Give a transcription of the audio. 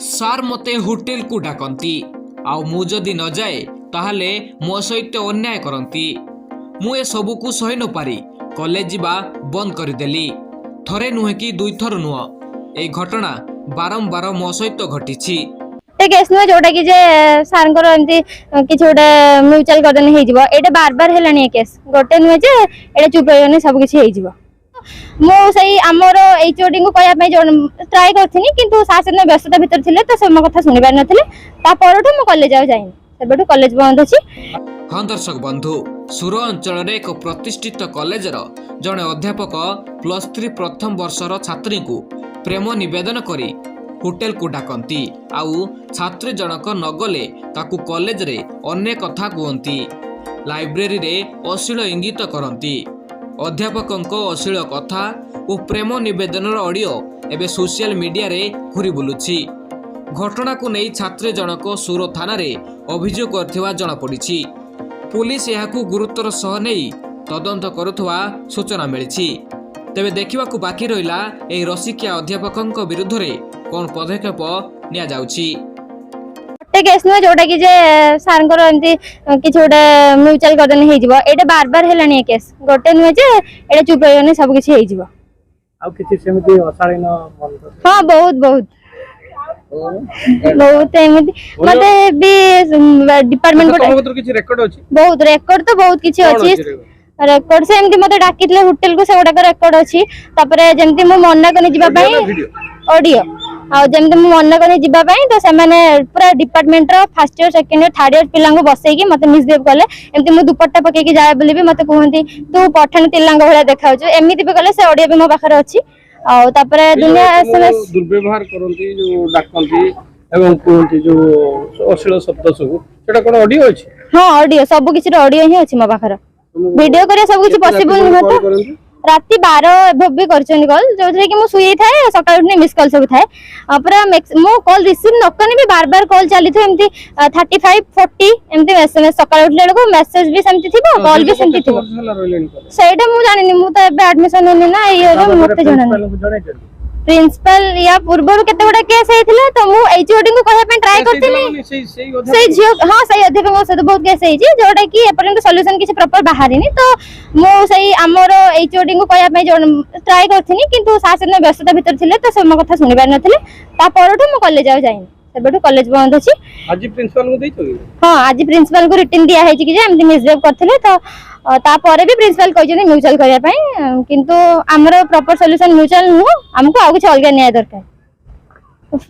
सार मते होटेल को डाकती आउ मु जदि न जाए ताहले मो सहित अन्याय करती। मु ए सबू को सही न पारी कॉलेज जीवा बंद करदेली। थरे नुहे कि दुई थर नुह ए घटना बारंबार मो सहित घटी। केस नुहे जोटा कि सार एमती किसी गोटे म्यूचुअल करदेने हो ये बार बार है केस गोटे नुहे ये चुप रही सब किसी मुझे आमर एचओडी को कहवाई ट्राए करी कि सार व्यस्तता भितर थे तो से मो कथा शुणी पार ना मो कॉलेज जाइनी कॉलेज बंद अच्छी। हाँ दर्शक बंधु, सुर अंचल एक प्रतिष्ठित कॉलेजर जड़े अध्यापक +3 प्रथम वर्षर छात्री को प्रेम निवेदन करी होटेल को डाकती आउ छात्री जनक नगले ताकू कॉलेज रे अन्य कथा कहती। लाइब्रेरी रे अश्लील इंगित करती। अध्यापकों अश्लील कथा और प्रेम निवेदन ऑडियो एवं सोशल मीडिया रे घूरी बुलुछि। घटना को नहीं छात्री जनक सुर थाना रे अभियोग करथिबा जणा पड़िछि। पुलिस यहाकू गुरुत्वर सह नहीं तदंत करुवा सूचना मिली। तेबे देखा बाकी रहा यह रसिकिया अध्यापकों विरुद्ध रे कौन पदक्षेप निया जाउछि। केस नुहे जोटा कि सार एमती किसी गोटे म्यूचुअल करदेने हो ये बार बार है केस गोटे नुहे ये चुप रही सब किसी हाँ बहुत बहुत बहुत एमती मते भी डिपार्टमेंट बहुत रेकर्ड तो बहुत किसी अच्छी रेकर्ड से एमती मते डाकिले होटेल को से गोटा रेकर्ड अच्छी। तापर जेमती मो मना कने जिबा पई ऑडियो आ जेमती मो मना कने जिबा पई तो से माने पूरा डिपार्टमेंट रो first year second year third year पिलांग बसई की मते मिसबिहेव कले। एमती मो दुपट्टा पके की जाय बोली भी मते कहंती तू पठान तिलांग भला देखाउ एमती भी कले से ऑडियो भी मो पाखर अछि। आ तापर दुनिया एसएमएस दुर्व्यवहार करंती जो डाकंती एवं कहंती जो अश्लील शब्द सब सेटा कोन ऑडियो अछि। हां ऑडियो सब किछि ऑडियो ही अछि मो पाखर वीडियो करिया सब किछि पॉसिबल न तो राति 12 भी करछन कॉल जो कि मु सुई थाए सकाळ उठने मिस कॉल सब थाए पूरा मो कॉल रिसीव न करने भी बार बार कॉल चली थे एमती 35 40 एमती एसएमएस सकाळ उठले को मेसेज भी सेमती थिबो कॉल भी सेमती थिबो सेटा मु जानिनी मु तो एबे एडमिशन होनी ना ये मते जणानी प्रिंसिपल या पूर्व केते बडा केस हेतिला तो मु एचओडी को कहया पे ट्राई करथिनी से जियो हां सही अध्यापक से बहुत केस हेजी जोडा कि एपर्यंत सॉल्यूशन किछि प्रॉपर बाहरिनी तो मु सही आमर एचओडी को कहया पे ट्राई करथिनी किंतु सार व्यस्तता भितर थे तो से मो कथा शुणी पार ना मो कॉलेज जाइनी सेबेठु कॉलेज बंद अच्छी। आज प्रिंसिपल को देइछो हां आज प्रिंसिपल को रिटन दिया है कि एमती मिसबिहेव करथिले तो तापर भी प्रिंसिपल कहजने म्यूचुअल करया पई किंतु हमरो प्रॉपर सॉल्यूशन म्यूचुअल नु हमको आ कुछ अलग न्याय दरकार।